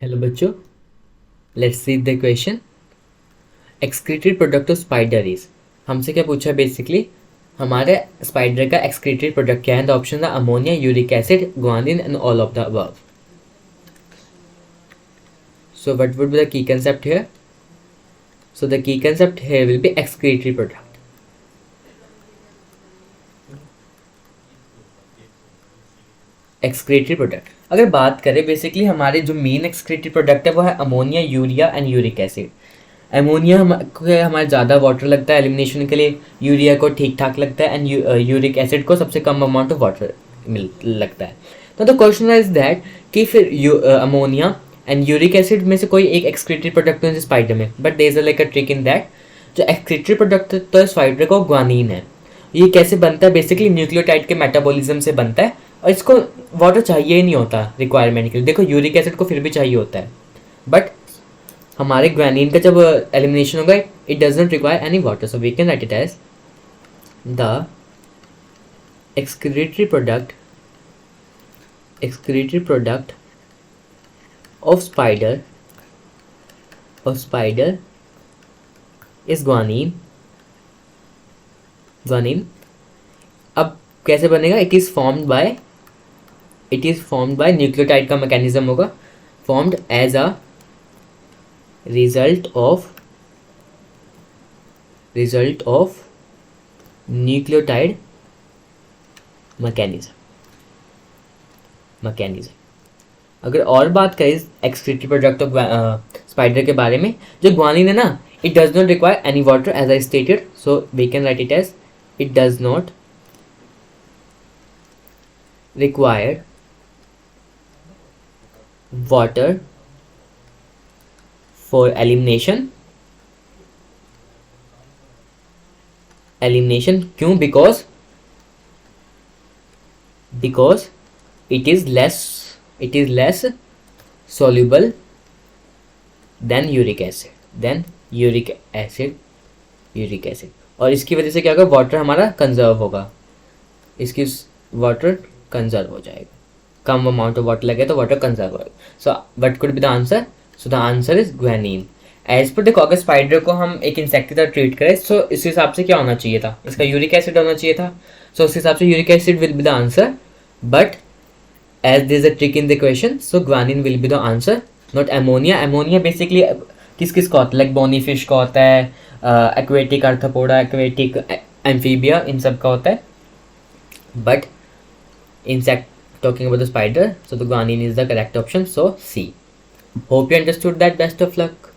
Hello बच्चों, let's see the question. Excreted product of spider is, हमसे क्या पूछा है बेसिकली, हमारे स्पाइडर का एक्सक्रीटेड प्रोडक्ट क्या है। द ऑप्शन है ammonia, uric acid, guanine and all of the above. So what would be the key concept here? So the key concept here will be excretory product. Excretory product अगर बात करें, basically हमारे जो main excretory product है वो है ammonia, urea and uric acid. Ammonia हमारे ज़्यादा वाटर लगता है एलिमिनेशन के लिए, यूरिया को ठीक ठाक लगता है एंड यूरिक एसिड को सबसे कम अमाउंट ऑफ वाटर लगता है। तो द क्वेश्चन इज दैट कि फिर अमोनिया एंड यूरिक एसिड में से कोई एक एक्सक्रीटरी प्रोडक्ट है स्पाइडर में, but there is like a trick in that. जो एक्सक्रीटरी प्रोडक्ट तो स्पाइडर को ग्वानिन है। ये कैसे बनता है? बेसिकली न्यूक्लियोटाइड के मेटाबॉलिज्म से बनता है और इसको वाटर चाहिए ही नहीं होता रिक्वायरमेंट के लिए। देखो यूरिक एसिड को फिर भी चाहिए होता है, बट हमारे ग्वानिन का जब एलिमिनेशन होगा it does not require any water, so we can write it as the excretory product of spider is guanine। अब कैसे बनेगा? It is formed by nucleotide का मैकेनिज्म होगा, formed as a result of nucleotide mechanism। अगर और बात करें excretory product of spider के बारे में, जो ग्वानिन है ना, it does not require any water as I stated, so we can write it as it does not require water for elimination। क्यों? because it is less soluble than uric acid। और इसकी वजह से क्या होगा? Water हमारा conserve होगा, इसकी वाटर कंजर्व हो जाएगा, कम अमाउंट ऑफ वाटर लगे तो वाटर कंजर्व होगा। So what could be the answer? So the answer is guanine. एज पर देखो, अगर स्पाइडर को हम एक इंसेक्ट की तरह ट्रीट करें, सो इस हिसाब से क्या होना चाहिए था? इसका यूरिक एसिड होना चाहिए था, सो उस हिसाब से uric acid will be the answer, but as there is a trick in the question, so guanine will be the answer, not ammonia. Ammonia basically किस का होता है? लाइक बोनी फिश का होता है, एक्वेटिक आर्थ्रोपोडा, एक्वेटिक एम्फीबिया, इन सब का होता है, but insect talking about the spider, so the guanine is the correct option, so C। Hope you understood that. Best of luck.